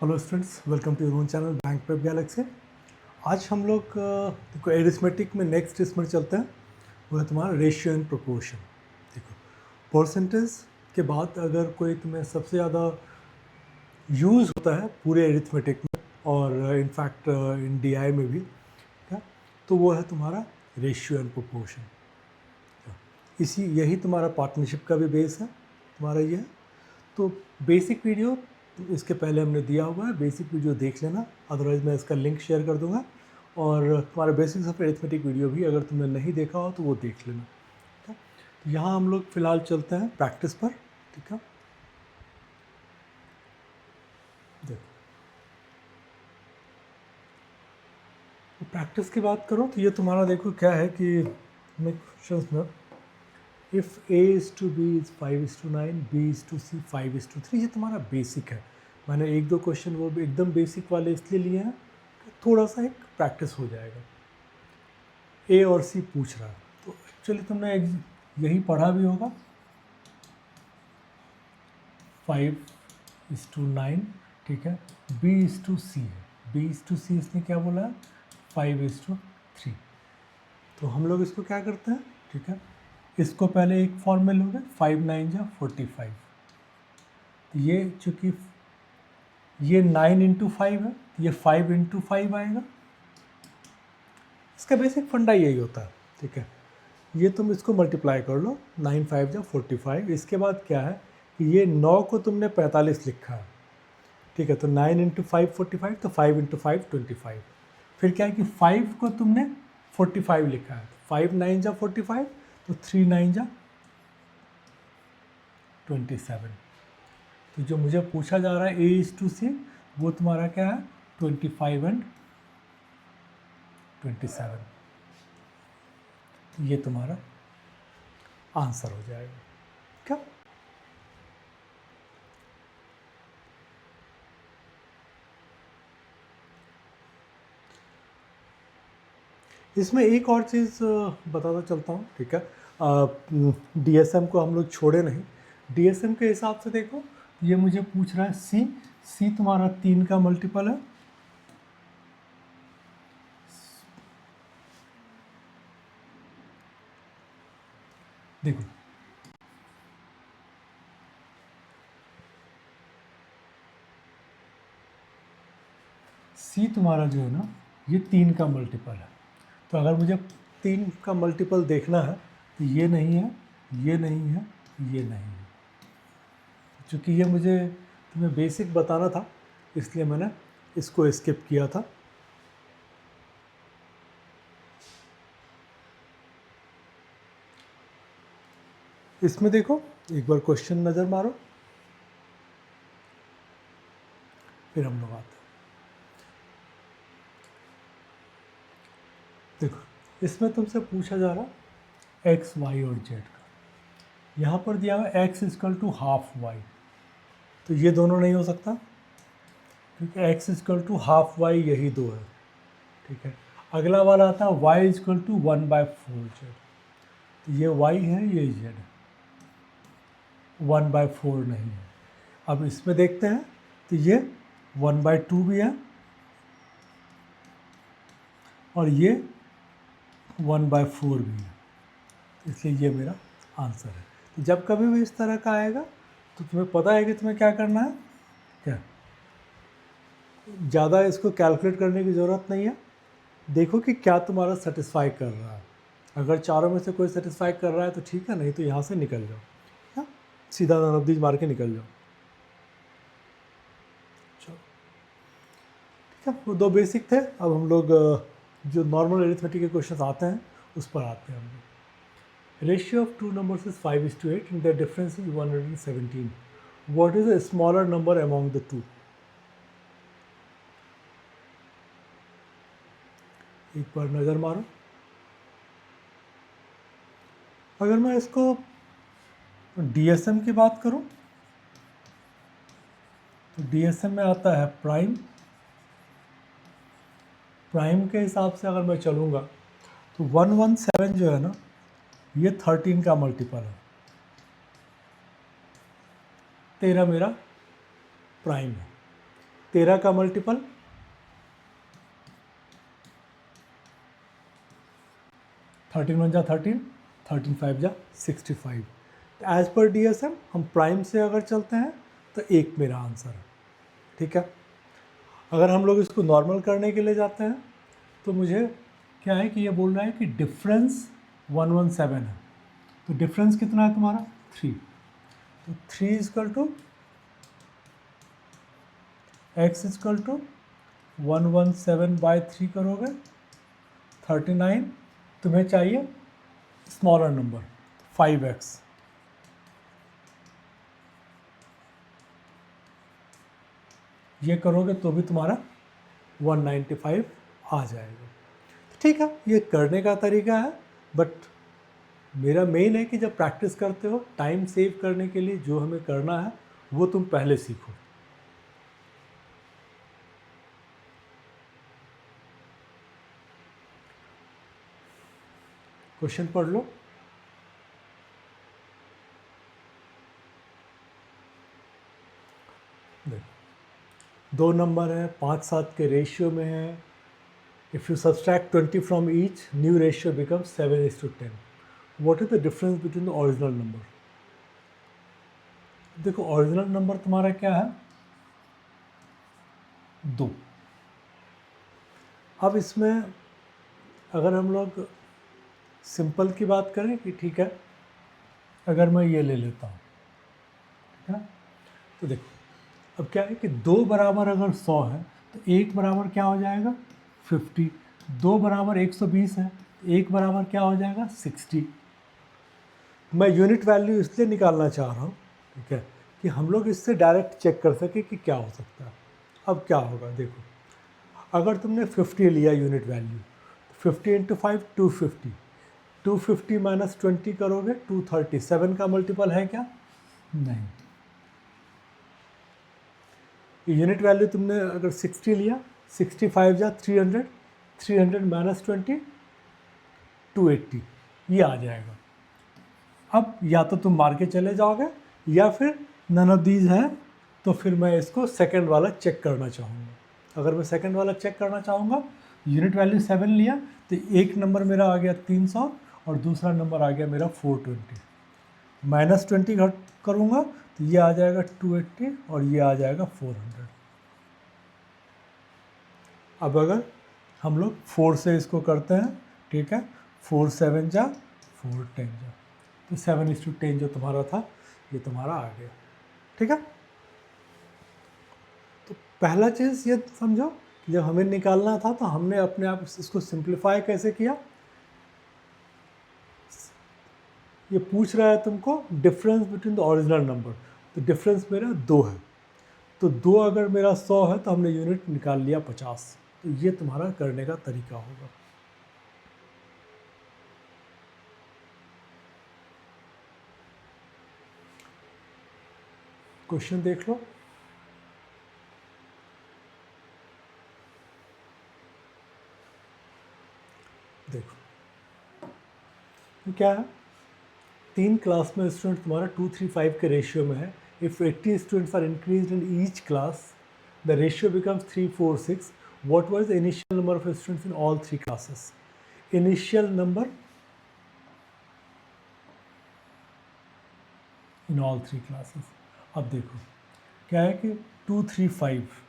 Hello students, welcome to your own channel Bank Prep Galaxy. आज हम लोग देखो एरिथमेटिक में नेक्स्ट इसमें चलते हैं। वो है तुम्हारा रेशियो एंड प्रोपोर्शन। देखो परसेंटेज के बाद अगर कोई तुम्हें सबसे ज़्यादा यूज़ होता है पूरे एरिथमेटिक में और इनफैक्ट इन डीआई में भी, क्या तो वो है तुम्हारा रेशियो एंड प्रोपोर्शन। यही तुम्हारा पार्टनरशिप का भी बेस है तुम्हारा ये है। तो बेसिक वीडियो इसके पहले हमने दिया हुआ है, बेसिक वीडियो देख लेना, अदरवाइज़ मैं इसका लिंक शेयर कर दूंगा। और तुम्हारा बेसिक्स ऑफ अरिथमेटिक वीडियो भी अगर तुमने नहीं देखा हो तो वो देख लेना। ठीक है, तो यहाँ हम लोग फ़िलहाल चलते हैं प्रैक्टिस पर। ठीक है, देखो तो प्रैक्टिस की बात करो तो ये तुम्हारा देखो क्या है कि क्वेश्चंस में if a is to b is 5:9, b is to c 5:3, ये तुम्हारा बेसिक है। मैंने एक दो क्वेश्चन वो भी एकदम बेसिक वाले इसलिए लिए हैं कि थोड़ा सा एक प्रैक्टिस हो जाएगा। a और c पूछ रहा है तो एक्चुअली तुमने यही पढ़ा भी होगा। 5:9, ठीक है, b इज़ टू c है, b इज़ टू c इसने क्या बोला है 5:3। तो हम लोग इसको क्या करते हैं, ठीक है, इसको पहले एक फॉर्म में लोगे 5×9 = 45। तो ये चूँकि ये 9×5 है तो ये 5×5 आएगा। इसका बेसिक फंडा यही होता है। ठीक है, ये तुम इसको मल्टीप्लाई कर लो, 9×5 = 45। इसके बाद क्या है कि ये 9 को तुमने 45 लिखा है। ठीक है, तो 9×5 45, तो 5×5 25। फिर क्या है कि 5 को तुमने 45 लिखा है, 5×9 = 45, तो 3×9 = 27। तो जो मुझे पूछा जा रहा है a इज़ टू c, वो तुम्हारा क्या है 25 और 27। ये तुम्हारा आंसर हो जाएगा। क्या इसमें एक और चीज़ बताता चलता हूँ। ठीक है, डीएसएम को हम लोग छोड़े नहीं। डीएसएम के हिसाब से देखो, ये मुझे पूछ रहा है सी तुम्हारा 3 का मल्टीपल है। देखो सी तुम्हारा जो है ना, ये 3 का मल्टीपल है। तो अगर मुझे 3 का मल्टीपल देखना है तो ये नहीं है, ये नहीं है, ये नहीं है। चूँकि ये मुझे तुम्हें बेसिक बताना था इसलिए मैंने इसको स्किप किया था। इसमें देखो एक बार क्वेश्चन नज़र मारो, फिर हम लोग आते हैं। देखो इसमें तुमसे पूछा जा रहा एक्स वाई और जेड का। यहाँ पर दिया हुआ x = हाफ वाई, तो ये दोनों नहीं हो सकता क्योंकि x = हाफ वाई, यही दो है। ठीक है, अगला वाला आता है y = 1/4 जेड, तो ये y है, ये z है, 1/4 नहीं है। अब इसमें देखते हैं तो ये 1/2 भी है और ये 1/4 भी है, इसलिए ये मेरा आंसर है। तो जब कभी भी इस तरह का आएगा तो तुम्हें पता है कि तुम्हें क्या करना है। क्या ज़्यादा इसको कैलकुलेट करने की ज़रूरत नहीं है, देखो कि क्या तुम्हारा सेटिस्फाई कर रहा है। अगर चारों में से कोई सेटिस्फाई कर रहा है तो ठीक है, नहीं तो यहाँ से निकल जाओ, हाँ? सीधा नब्दीज मार के निकल जाओ। चलो ठीक है, वो दो बेसिक थे। अब हम लोग जो नॉर्मल अरिथमेटिक के क्वेश्चन आते हैं उस पर आते हैं हम लोग। Ratio of two numbers is 5:8 and the difference is 117। What is a smaller number among the two? एक बार नज़र मारो। अगर मैं इसको डीएसएम की बात करूं तो डीएसएम में आता है प्राइम। प्राइम के हिसाब से अगर मैं चलूँगा तो 117 जो है ना, ये 13 का मल्टीपल है। 13 मेरा प्राइम है। 13 का मल्टीपल 13 1 जा 13, 13 5 जा 65। एज पर DSM हम प्राइम से अगर चलते हैं तो एक मेरा आंसर है, ठीक है। अगर हम लोग इसको नॉर्मल करने के लिए जाते हैं तो मुझे क्या है कि ये बोल रहा है कि डिफरेंस 117 है, तो डिफरेंस कितना है तुम्हारा 3, तो 3 is equal to x is equal to 117/3 करोगे 39, तुम्हें चाहिए स्मॉलर नंबर 5x, ये करोगे तो भी तुम्हारा 195 आ जाएगा। ठीक है, ये करने का तरीका है, बट मेरा मेन है कि जब प्रैक्टिस करते हो टाइम सेव करने के लिए जो हमें करना है वो तुम पहले सीखो। क्वेश्चन पढ़ लो। दो नंबर है 5-7 के रेशियो में है। If you subtract 20 from each, new ratio becomes 7:10। What is the difference between the original number? देखो ओरिजिनल नंबर तुम्हारा क्या है 2। अब इसमें अगर हम लोग सिंपल की बात करें कि ठीक है अगर मैं ये ले लेता हूँ, ठीक है, तो देखो अब क्या है कि 2 बराबर अगर 100 है तो 1 बराबर क्या हो जाएगा 50, 2 बराबर 120 है तो 1 बराबर क्या हो जाएगा 60। मैं यूनिट वैल्यू इसलिए निकालना चाह रहा हूँ, ठीक है, कि हम लोग इससे डायरेक्ट चेक कर सके कि क्या हो सकता है। अब क्या होगा देखो, अगर तुमने 50 लिया यूनिट वैल्यू, 50 इंटू 5 250, 250 माइनस 20 करोगे 230, 7 का मल्टीपल है क्या? नहीं। यूनिट वैल्यू तुमने अगर 60 लिया, 65 जा 300, 300 माइनस 20 280, ये आ जाएगा। अब या तो तुम मार के चले जाओगे या फिर नन ऑफ दीज है, तो फिर मैं इसको सेकंड वाला चेक करना चाहूँगा। अगर मैं सेकंड वाला चेक करना चाहूँगा, यूनिट वैल्यू 7 लिया तो एक नंबर मेरा आ गया 300 और दूसरा नंबर आ गया मेरा 420, माइनस 20 घट करूँगा तो ये आ जाएगा 280 और ये आ जाएगा 400। अब अगर हम लोग 4 से इसको करते हैं, ठीक है, 4 7 जा 4 10 जा, तो 7:10 जो तुम्हारा था ये तुम्हारा आ गया, ठीक है। तो पहला चीज़ ये समझो कि जब हमें निकालना था तो हमने अपने आप इसको सिंप्लीफाई कैसे किया। ये पूछ रहा है तुमको difference between the original number, तो डिफरेंस मेरा 2 है, तो 2 अगर मेरा 100 है तो हमने यूनिट निकाल लिया 50। तो ये तुम्हारा करने का तरीका होगा। क्वेश्चन देख लो। देखो क्या है, 3 क्लास में स्टूडेंट तुम्हारा 2:3:5 के रेशियो में है। If 80 students are increase in each class, the ratio becomes 3:4:6। What was the initial number of students in all 3 classes? Initial number in all 3 classes. अब देखो क्या है कि 2:3:5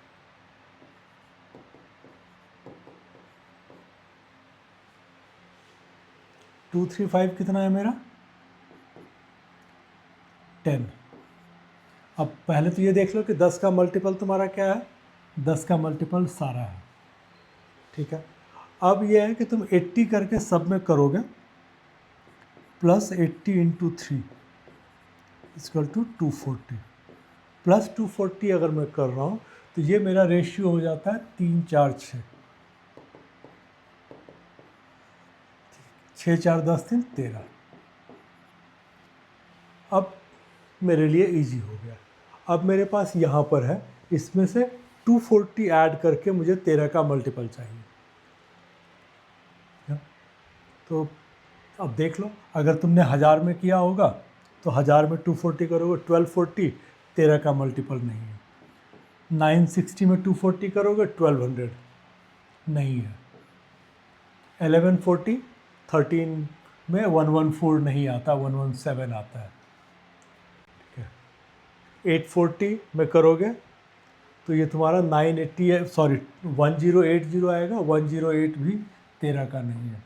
2:3:5 कितना है मेरा 10। अब पहले तो ये देख लो कि 10 का मल्टीपल तुम्हारा क्या है, 10 का मल्टीपल सारा है, ठीक है। अब ये है कि तुम 80 करके सब में करोगे, plus 80 into 3 equal to 240, plus 240 अगर मैं कर रहा हूँ तो ये मेरा रेशियो हो जाता है 3 4 6, 6 4 10 3 13। अब मेरे लिए इजी हो गया। अब मेरे पास यहाँ पर है, इसमें से 240 ऐड करके मुझे 13 का मल्टीपल चाहिए। तो अब देख लो, अगर तुमने 1000 में किया होगा तो 1000 में 240 करोगे 1240, 13 का मल्टीपल नहीं है। 960 में 240 करोगे 1200 नहीं है। 1140 13 में 114 नहीं आता, 117 आता है। ठीक है, 840 में करोगे तो ये तुम्हारा 980 है, सॉरी 1080 आएगा, 108 भी 13 का नहीं है।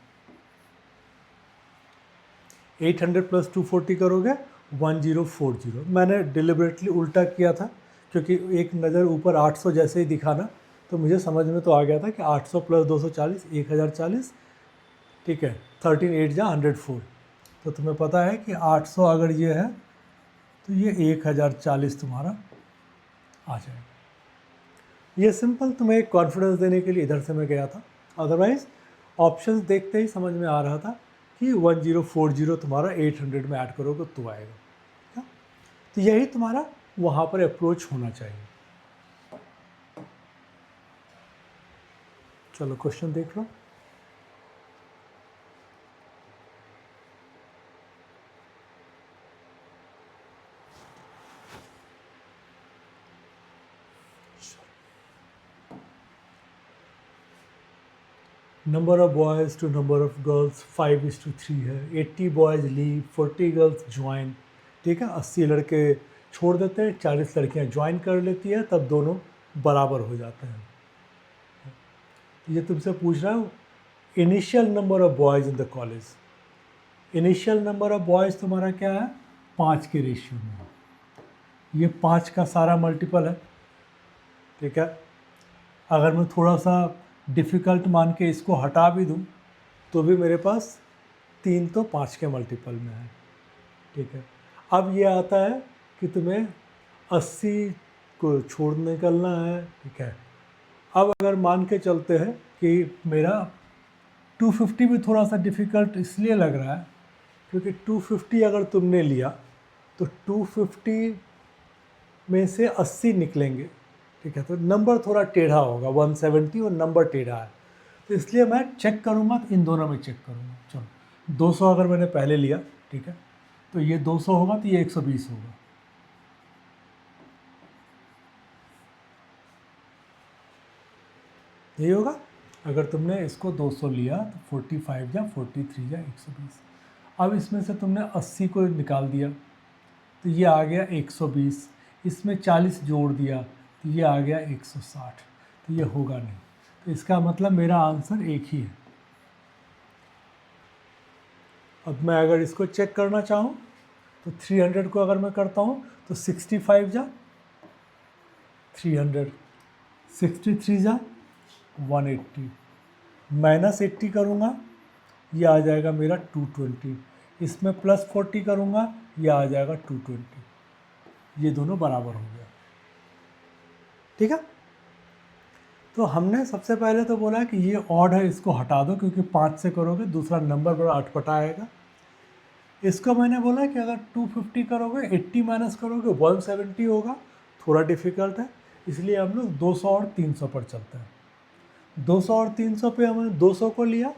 800 प्लस 240 करोगे 1040। मैंने डिलिबरेटली उल्टा किया था क्योंकि एक नज़र ऊपर 800 जैसे ही दिखाना, तो मुझे समझ में तो आ गया था कि 800 प्लस 240 1040, ठीक है, 13 8 जा 104। तो तुम्हें पता है कि 800 अगर ये है तो ये 1040 तुम्हारा आ जाएगा। ये सिंपल तुम्हें एक कॉन्फिडेंस देने के लिए इधर से मैं गया था, अदरवाइज ऑप्शंस देखते ही समझ में आ रहा था कि 1040 तुम्हारा 800 में ऐड करोगे तो आएगा। ठीक है? तो यही तुम्हारा वहाँ पर अप्रोच होना चाहिए। चलो क्वेश्चन देख लो। Number of boys to number of girls 5:3 है। 80 बॉयज़ लीव, 40 गर्ल्स ज्वाइन। ठीक है, 80 लड़के छोड़ देते हैं, 40 लड़कियां ज्वाइन कर लेती है, तब दोनों बराबर हो जाते हैं। ये तुमसे पूछ रहा हूँ initial number of boys in the college. Initial number of boys तुम्हारा क्या है, 5 के रेशियो में है। ये 5 का सारा मल्टीपल है। ठीक है, अगर मैं थोड़ा सा डिफ़िकल्ट मान के इसको हटा भी दूँ तो भी मेरे पास 3 तो 5 के मल्टीपल में है। ठीक है, अब ये आता है कि तुम्हें 80 को छोड़ निकलना है। ठीक है, अब अगर मान के चलते हैं कि मेरा 250 भी थोड़ा सा डिफ़िकल्ट इसलिए लग रहा है क्योंकि 250 अगर तुमने लिया तो 250 में से 80 निकलेंगे। ठीक है, तो नंबर थोड़ा टेढ़ा होगा, 170 और नंबर टेढ़ा है, तो इसलिए मैं चेक करूँगा तो इन दोनों में चेक करूँगा। चलो 200 अगर मैंने पहले लिया, ठीक है, तो ये 200 होगा तो ये 120 होगा। यही होगा। अगर तुमने इसको 200 लिया तो 45 या 43 या 120। अब इसमें से तुमने 80 को निकाल दिया तो ये आ गया 120, इसमें 40 जोड़ दिया तो ये आ गया 160, तो ये होगा नहीं। तो इसका मतलब मेरा आंसर एक ही है। अब मैं अगर इसको चेक करना चाहूँ तो 300 को अगर मैं करता हूँ तो 65 जा 300, 63 जा 180, -80 करूँगा ये आ जाएगा मेरा 220, इसमें +40 करूँगा ये आ जाएगा 220। ये दोनों बराबर हो गया। ठीक है, तो हमने सबसे पहले तो बोला कि ये ऑड है, इसको हटा दो क्योंकि 5 से करोगे दूसरा नंबर बड़ा अटपटा आएगा। इसको मैंने बोला कि अगर 250 करोगे 80 माइनस करोगे 170 होगा, थोड़ा डिफ़िकल्ट है, इसलिए हम लोग 200 और 300 पर चलते हैं। 200 और 300 पे हमने 200 को लिया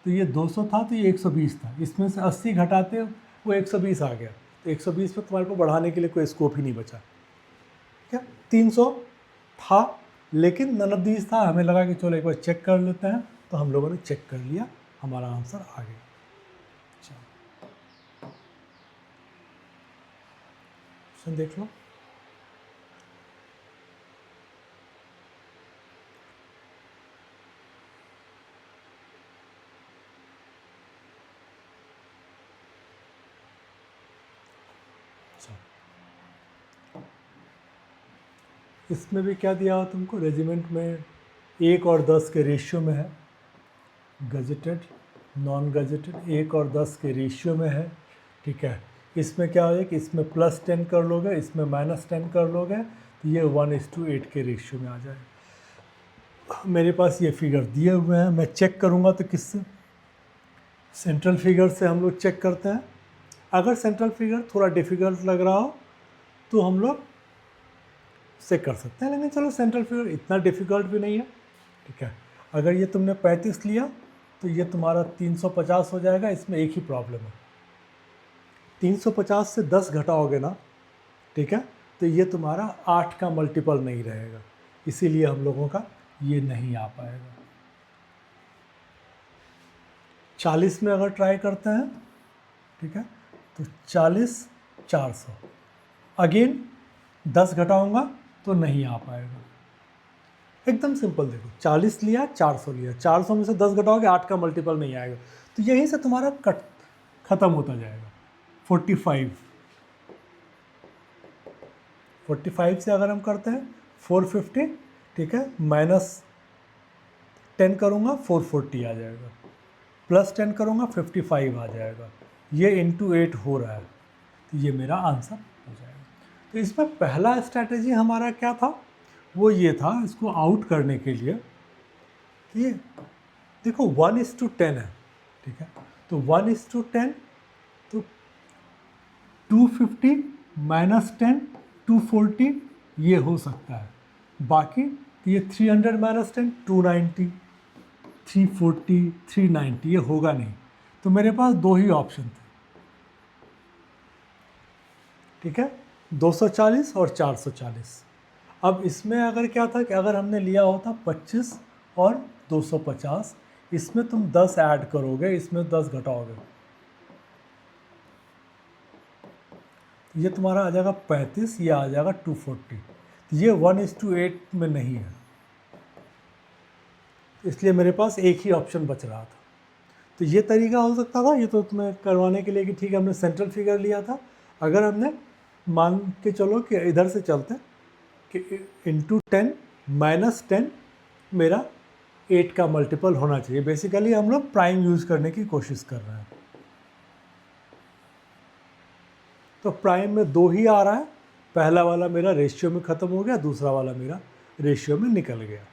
तो ये 200 था तो ये 120 था, इसमें से 80 घटाते वो 120 आ गया, तो 120 पे तुम्हारे को बढ़ाने के लिए कोई स्कोप ही नहीं बचा। क्या 300 था लेकिन नन ऑफ दीज था, हमें लगा कि चलो एक बार चेक कर लेते हैं, तो हम लोगों ने चेक कर लिया, हमारा आंसर आ गया। क्वेश्चन देख लो। इसमें भी क्या दिया हो तुमको, रेजिमेंट में 1 और 10 के रेशियो में है, गजेटेड नॉन गजेटेड 1 और 10 के रेशियो में है। ठीक है, इसमें क्या हो कि इसमें +10 कर लोगे, इसमें -10 कर लोगे, तो ये 1:8 के रेशियो में आ जाएगा। मेरे पास ये फिगर दिए हुए हैं, मैं चेक करूँगा तो किससे, सेंट्रल फिगर से हम लोग चेक करते हैं। अगर सेंट्रल फिगर थोड़ा डिफ़िकल्ट लग रहा हो तो हम लोग से कर सकते हैं, लेकिन चलो सेंट्रल फिगर इतना डिफ़िकल्ट भी नहीं है। ठीक है, अगर ये तुमने 35 लिया तो ये तुम्हारा 350 हो जाएगा। इसमें एक ही प्रॉब्लम है, 350 से 10 घटाओगे ना, ठीक है, तो ये तुम्हारा 8 का मल्टीपल नहीं रहेगा, इसीलिए हम लोगों का ये नहीं आ पाएगा। 40 में अगर ट्राई करते हैं, ठीक है, तो 40 400, अगेन 10 घटाऊंगा तो नहीं आ पाएगा। एकदम सिंपल, देखो 40 लिया 400 लिया, 400 में से 10 घटाओगे 8 का मल्टीपल नहीं आएगा, तो यहीं से तुम्हारा कट खत्म होता जाएगा। 45 से अगर हम करते हैं 450, ठीक है, -10 करूँगा 440 आ जाएगा, +10 करूँगा 55 आ जाएगा, ये इंटू 8 हो रहा है, तो ये मेरा आंसर हो जाएगा। तो इसमें पहला स्ट्रैटेजी हमारा क्या था, वो ये था इसको आउट करने के लिए कि देखो 1:10 है, ठीक है, तो 1:10, तो 250 -10 240 ये हो सकता है, बाकी ये 300 -10 290 340 390 ये होगा नहीं, तो मेरे पास दो ही ऑप्शन थे, ठीक है, 240 और 440। अब इसमें अगर क्या था कि अगर हमने लिया होता 25 और 250, इसमें तुम 10 ऐड करोगे, इसमें 10 घटाओगे, ये तुम्हारा आ जाएगा 35, ये आ जाएगा 240, ये 1:8 में नहीं है, इसलिए मेरे पास एक ही ऑप्शन बच रहा था। तो ये तरीका हो सकता था, ये तो तुम्हें करवाने के लिए कि ठीक है हमने सेंट्रल फिगर लिया था, अगर हमने मान के चलो कि इधर से चलते कि इंटू 10 -10 मेरा 8 का मल्टीपल होना चाहिए। बेसिकली हम लोग प्राइम यूज़ करने की कोशिश कर रहे हैं, तो प्राइम में 2 ही आ रहा है, पहला वाला मेरा रेशियो में ख़त्म हो गया, दूसरा वाला मेरा रेशियो में निकल गया।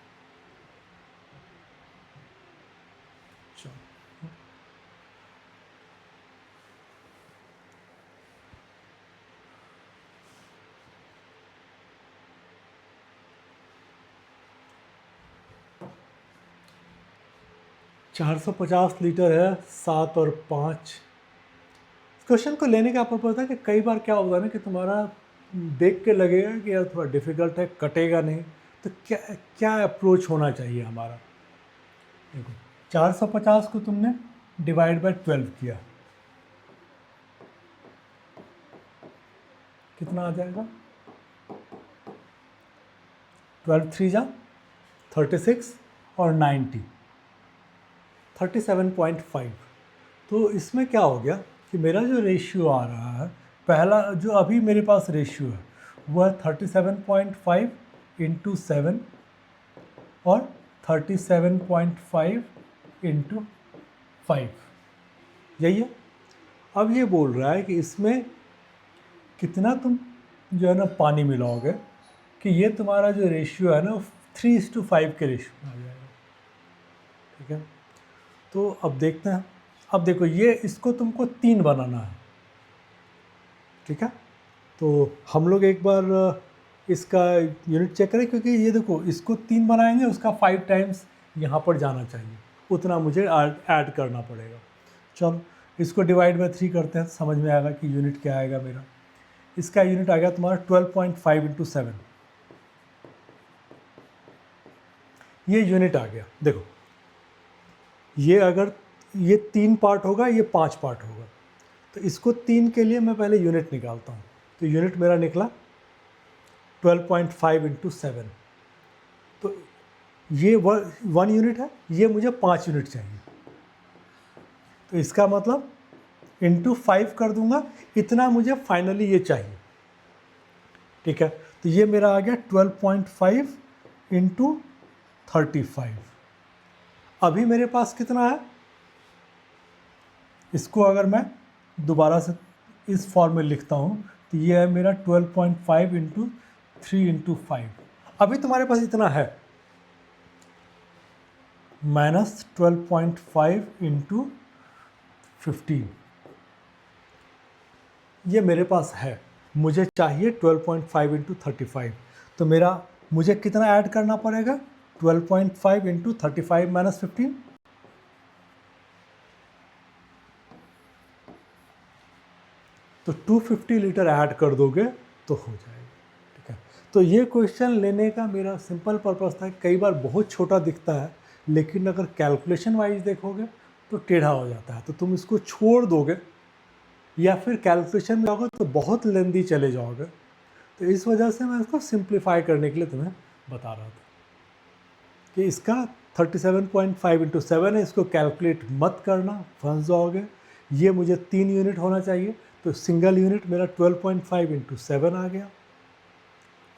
450 लीटर है, 7 और 5। क्वेश्चन को लेने का पर्पज था कि कई बार क्या होगा ना कि तुम्हारा देख के लगेगा कि यार थोड़ा डिफ़िकल्ट है, कटेगा नहीं, तो क्या क्या अप्रोच होना चाहिए हमारा। देखो 450 को तुमने डिवाइड बाय 12 किया, कितना आ जाएगा, 12 3 जा 36 और 90 37.5। तो इसमें क्या हो गया कि मेरा जो रेशियो आ रहा है, पहला जो अभी मेरे पास रेशियो है वो है 37.5 इंटू 7 और 37.5 इंटू 5, यही है। अब ये बोल रहा है कि इसमें कितना तुम जो है ना पानी मिलाओगे कि ये तुम्हारा जो रेशियो है ना 3:5 के रेशियो में आ जाएगा, ठीक है। तो अब देखते हैं, अब देखो ये इसको तुमको 3 बनाना है, ठीक है। तो हम लोग एक बार इसका यूनिट चेक करें, क्योंकि ये देखो इसको 3 बनाएंगे, उसका 5 टाइम्स यहाँ पर जाना चाहिए, उतना मुझे ऐड करना पड़ेगा। चलो इसको डिवाइड बाय 3 करते हैं, समझ में आएगा कि यूनिट क्या आएगा मेरा। इसका यूनिट आ गया तुम्हारा 12.5 इंटू 7, ये यूनिट आ गया। देखो ये अगर ये 3 पार्ट होगा, ये 5 पार्ट होगा, तो इसको 3 के लिए मैं पहले यूनिट निकालता हूँ। तो यूनिट मेरा निकला 12.5 इंटू 7, तो ये 1 यूनिट है, ये मुझे 5 यूनिट चाहिए, तो इसका मतलब इंटू 5 कर दूंगा, इतना मुझे फाइनली ये चाहिए, ठीक है। तो ये मेरा आ गया 12.5 इंटू 35। अभी मेरे पास कितना है, इसको अगर मैं दोबारा से इस फॉर्म में लिखता हूँ तो ये है मेरा 12.5 इंटू 3 इंटू 5। अभी तुम्हारे पास इतना है, -12.5 इंटू 15, ये मेरे पास है। मुझे चाहिए 12.5 इंटू 35, तो मुझे कितना ऐड करना पड़ेगा, 12.5 इंटू 35 माइनस 15, तो 250 लीटर ऐड कर दोगे तो हो जाएगा। तो ये क्वेश्चन लेने का मेरा सिंपल पर्पस था, कई बार बहुत छोटा दिखता है लेकिन अगर कैलकुलेशन वाइज देखोगे तो टेढ़ा हो जाता है, तो तुम इसको छोड़ दोगे या फिर कैलकुलेशन में जाओगे तो बहुत लेंदी चले जाओगे। तो इस वजह से मैं इसको सिंप्लीफाई करने के लिए तुम्हें बता रहा था कि इसका 37.5 इंटू 7 है, इसको कैलकुलेट मत करना, फंस जाओगे। ये मुझे 3 यूनिट होना चाहिए, तो सिंगल यूनिट मेरा 12.5 इंटू 7 आ गया,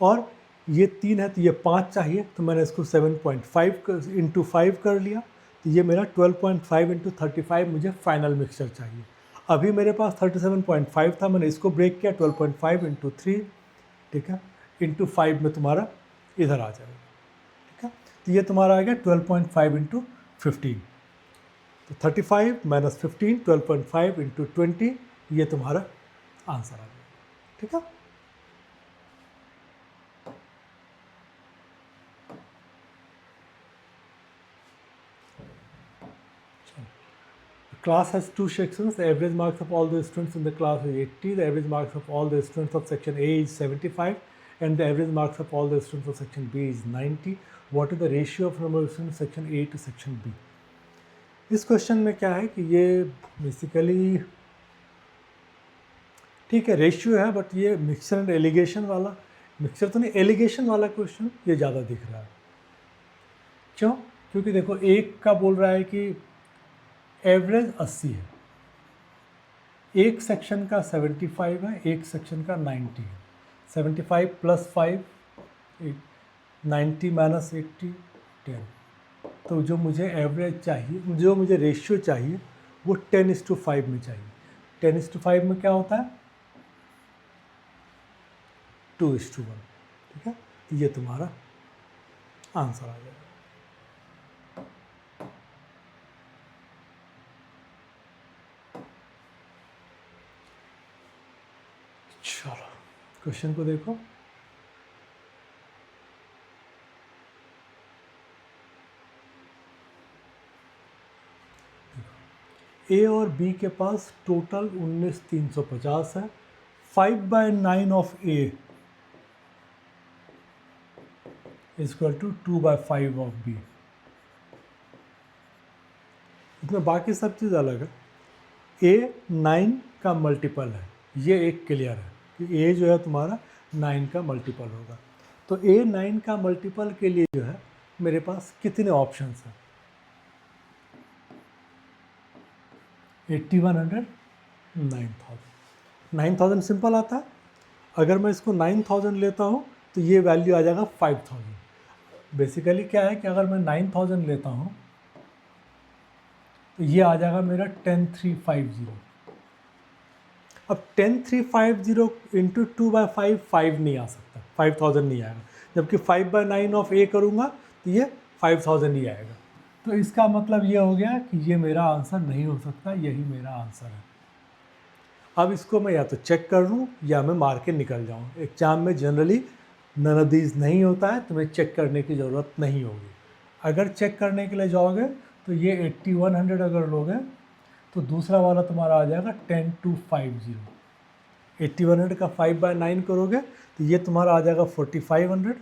और ये 3 है तो ये 5 चाहिए, तो मैंने इसको 7.5 इंटू 5 कर लिया, तो ये मेरा 12.5 इंटू 35 मुझे फाइनल मिक्सचर चाहिए। अभी मेरे पास 37.5 था, मैंने इसको ब्रेक किया 12.5 इंटू 3, ठीक है, इंटू 5 में तुम्हारा इधर आ जाएगा, ठीक है। तो ये तुम्हारा आ गया 12.5 इंटू 15, तो 35 माइनस 15, 12.5 इंटू 20, ये तुम्हारा आंसर आ गया, ठीक है। Class has 2 sections. The average marks of all the students in the class is 80. The average marks of all the students of section A is 75, and the average marks of all the students of section B is 90. What is the ratio of number of students section A to section B? इस question में क्या है कि ये basically ठीक है ratio है, but ये मिक्सचर एंड एलिगेशन वाला, मिक्सचर तो नहीं एलिगेशन वाला क्वेश्चन ये ज़्यादा दिख रहा है। क्यों? क्योंकि देखो एक का बोल रहा है कि एवरेज 80 है, एक सेक्शन का 75 है, एक सेक्शन का 90 है। 75 प्लस 5 90 माइनस 80 10। तो जो मुझे एवरेज चाहिए, जो मुझे रेशियो चाहिए वो 10:5 में चाहिए। 10:5 में क्या होता है 2:1, ठीक है। ये तुम्हारा आंसर आ जाएगा। चलो क्वेश्चन को देखो। ए और बी के पास टोटल 19,350 है। 5/9 of A equal to 2/5 of B. इसमें बाकी सब चीज़ अलग है। ए 9 का मल्टीपल है, ये एक क्लियर है कि ए जो है तुम्हारा 9 का मल्टीपल होगा। तो ए 9 का मल्टीपल के लिए जो है मेरे पास कितने ऑप्शंस हैं 8100 9000। 9000 सिंपल आता है। अगर मैं इसको 9000 लेता हूँ तो ये वैल्यू आ जाएगा 5000। बेसिकली क्या है कि अगर मैं 9000 लेता हूँ तो ये आ जाएगा मेरा 10350। अब 10350 इंटू 2/5 5 नहीं आ सकता, 5000 नहीं आएगा। जबकि 5/9 ऑफ ए करूँगा तो ये 5000 ही आएगा। तो इसका मतलब ये हो गया कि ये मेरा आंसर नहीं हो सकता, यही मेरा आंसर है। अब इसको मैं या तो चेक कर लूँ या मैं मार के निकल जाऊँ। एग्जाम में जनरली नन ऑफ दीज नहीं होता है, तुम्हें चेक करने की ज़रूरत नहीं होगी। अगर चेक करने के लिए जाओगे तो ये 8100 अगर लोगे तो दूसरा वाला तुम्हारा आ जाएगा 10250। 8100 का 5/9 करोगे तो ये तुम्हारा आ जाएगा 4500,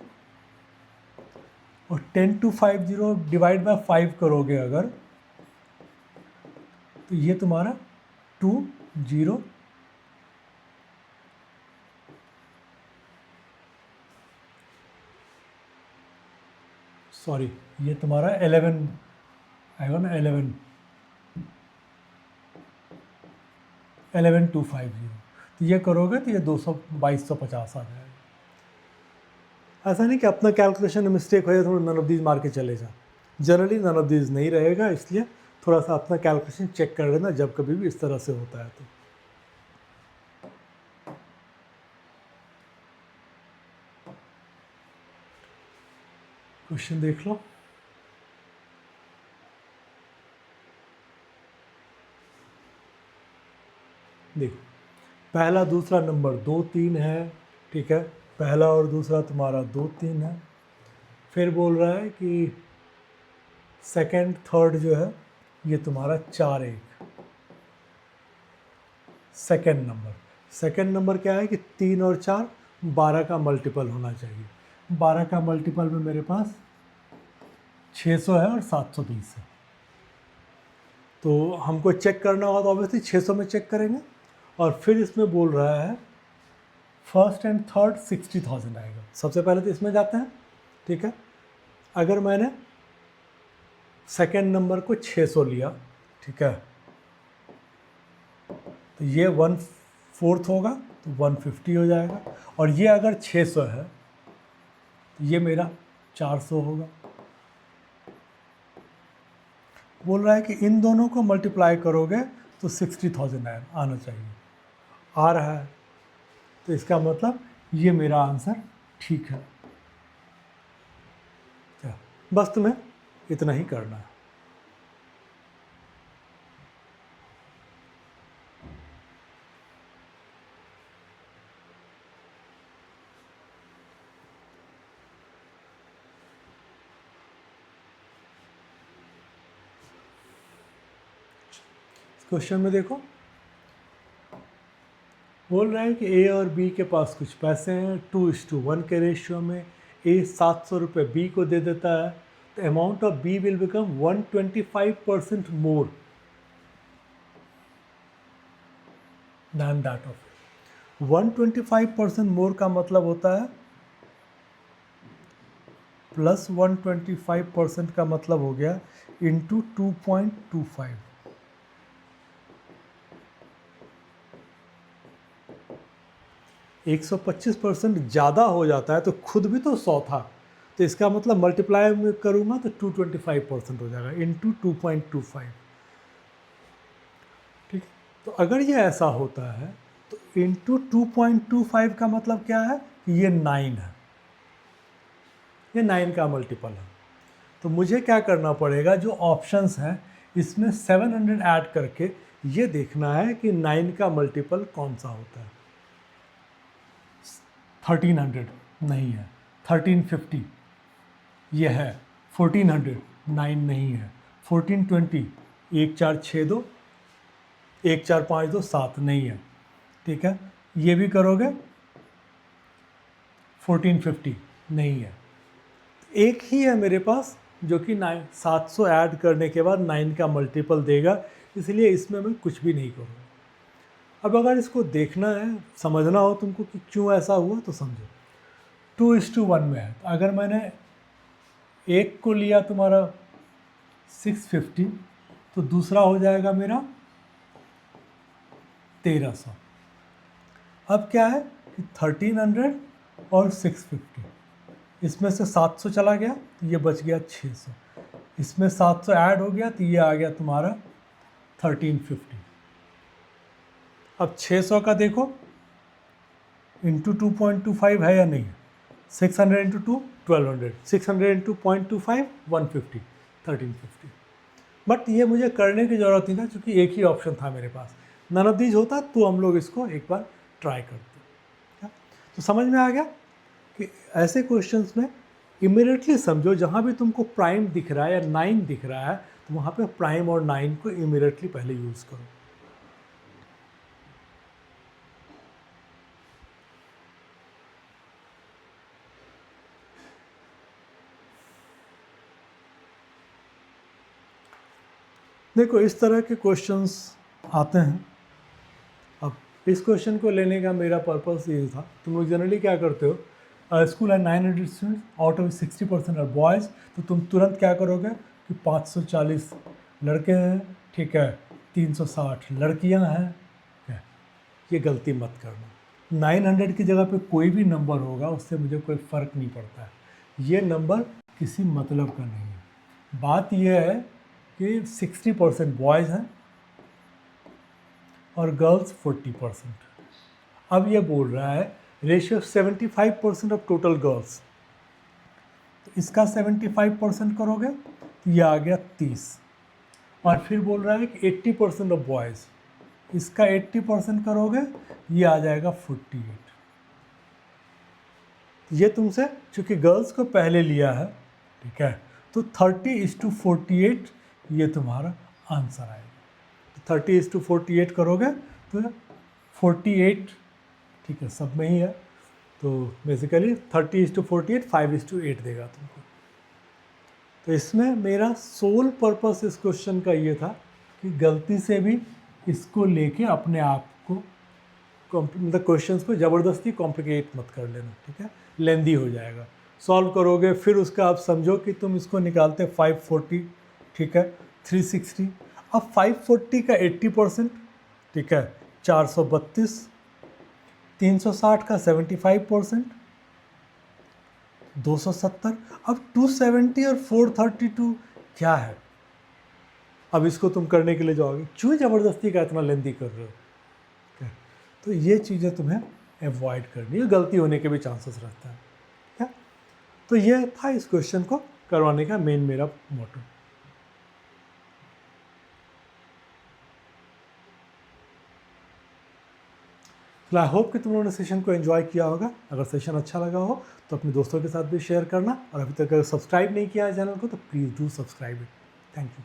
और 10250 डिवाइड बाय 5 करोगे अगर तो ये तुम्हारा 20 सॉरी ये तुम्हारा 11 आएगा ना, 11250। तो ये करोगे तो ये 2250 आ जाएगा। ऐसा नहीं कि अपना कैलकुलेशन में मिस्टेक हो जाए थोड़ा नन ऑफ दीज मार के चले जा। जनरली नन ऑफ दीज नहीं रहेगा, इसलिए थोड़ा सा अपना कैलकुलेशन चेक कर लेना जब कभी भी इस तरह से होता है। तो क्वेश्चन देख लो। देखो पहला दूसरा नंबर 2 3 है, ठीक है। पहला और दूसरा तुम्हारा 2 3 है। फिर बोल रहा है कि सेकंड थर्ड जो है ये तुम्हारा 4 1। सेकंड नंबर क्या है कि 3 और 4 12 का मल्टीपल होना चाहिए। 12 का मल्टीपल में मेरे पास 600 है और 720 है, तो हमको चेक करना होगा तो ऑब्वियसली 600 में चेक करेंगे। और फिर इसमें बोल रहा है फर्स्ट एंड थर्ड 60,000 आएगा। सबसे पहले तो इसमें जाते हैं, ठीक है। अगर मैंने सेकेंड नंबर को 600 लिया, ठीक है, तो ये 1/4 होगा तो 150 हो जाएगा। और ये अगर 600 है तो ये मेरा 400 होगा। बोल रहा है कि इन दोनों को मल्टीप्लाई करोगे तो 60,000 आना चाहिए, आ रहा है, तो इसका मतलब ये मेरा आंसर ठीक है। बस तुम्हें इतना ही करना है। क्वेश्चन में देखो, बोल रहा है कि ए और बी के पास कुछ पैसे हैं, 2:1 के रेशियो में। ए 700 रुपये बी को दे देता है, तो amount of B will become 125% more than that of. 125% more का मतलब होता है प्लस 125% का मतलब हो गया इंटू 2.25। 125% ज़्यादा हो जाता है तो खुद भी तो 100 था, तो इसका मतलब मल्टीप्लाई में करूँगा तो 225% हो जाएगा इंटू 2.25, ठीक है। तो अगर ये ऐसा होता है तो इंटू 2.25 का मतलब क्या है कि ये 9 है, ये 9 का मल्टीपल है। तो मुझे क्या करना पड़ेगा, जो ऑप्शंस हैं इसमें 700 ऐड करके ये देखना है कि 9 का मल्टीपल कौन सा होता है। 1300 नहीं है, 1350 ये है, 1400 9 नहीं है, 1420 1 4 6 2 1 4 5 2 7 नहीं है, ठीक है। ये भी करोगे 1450 नहीं है, एक ही है मेरे पास जो कि 700 ऐड करने के बाद 9 का मल्टीपल देगा, इसलिए इसमें मैं कुछ भी नहीं करूँगा। अब अगर इसको देखना है, समझना हो तुमको कि क्यों ऐसा हुआ, तो समझो 2:1 में है। तो अगर मैंने एक को लिया तुम्हारा 650 तो दूसरा हो जाएगा मेरा 1300। अब क्या है कि 1300 और 650, इसमें से 700 चला गया तो ये बच गया 600, इसमें 700 ऐड हो गया तो ये आ गया तुम्हारा 1350। अब 600 का देखो इंटू 2.25 है या नहीं, 600 इंटू 2 1200, 600 इंटू 0.25 150, 1350। बट ये मुझे करने की ज़रूरत नहीं था क्योंकि एक ही ऑप्शन था मेरे पास। नन ऑफ दीज होता तो हम लोग इसको एक बार ट्राई करते। तो समझ में आ गया कि ऐसे क्वेश्चंस में इमीडिएटली समझो, जहाँ भी तुमको प्राइम दिख रहा है या 9 दिख रहा है तो वहाँ पे प्राइम और 9 को इमीडिएटली पहले यूज़ करो। देखो इस तरह के क्वेश्चंस आते हैं। अब इस क्वेश्चन को लेने का मेरा पर्पस ये था, तुम लोग जनरली क्या करते हो, स्कूल है 900 students, out of 60% are boys, तो तुम तुरंत क्या करोगे कि 540 लड़के हैं, ठीक है, 360 लड़कियां हैं, ठीक है। ये गलती मत करना। 900 की जगह पे कोई भी नंबर होगा उससे मुझे कोई फ़र्क नहीं पड़ता है, ये नंबर किसी मतलब का नहीं है। बात यह है कि 60% बॉयज़ हैं और गर्ल्स 40%। अब ये बोल रहा है रेशियो 75% ऑफ टोटल गर्ल्स, तो इसका 75% करोगे तो ये आ गया 30। और फिर बोल रहा है कि 80% ऑफ बॉयज़, इसका 80% करोगे ये आ जाएगा 48। ये तुमसे चूँकि गर्ल्स को पहले लिया है, ठीक है, तो 30:48 ये तुम्हारा आंसर आएगा। तो 30:48 करोगे तो 48, ठीक है, सब में ही है, तो बेसिकली 30:48 5:8 देगा तुमको। तो इसमें मेरा सोल पर्पस इस क्वेश्चन का ये था कि गलती से भी इसको लेके अपने आप को मतलब क्वेश्चंस को ज़बरदस्ती कॉम्प्लिकेट मत कर लेना, ठीक है, लेंदी हो जाएगा। सॉल्व करोगे फिर उसका आप समझो कि तुम इसको निकालते 540, ठीक है, 360। अब 540 का 80%, ठीक है, 432, 360 का 75%, 270। अब 270 और 432 क्या है? अब इसको तुम करने के लिए जाओगे, क्यों ज़बरदस्ती का इतना लेंदी कर रहे हो? तो ये चीज़ें तुम्हें अवॉइड करनी है, गलती होने के भी चांसेस रहता है, ठीक है। तो ये था इस क्वेश्चन को करवाने का मेन मेरा मोटो। तो आई होप कि तुम लोगों ने सेशन को एंजॉय किया होगा। अगर सेशन अच्छा लगा हो तो अपने दोस्तों के साथ भी शेयर करना, और अभी तक अगर सब्सक्राइब नहीं किया है चैनल को तो please do subscribe it. Thank you.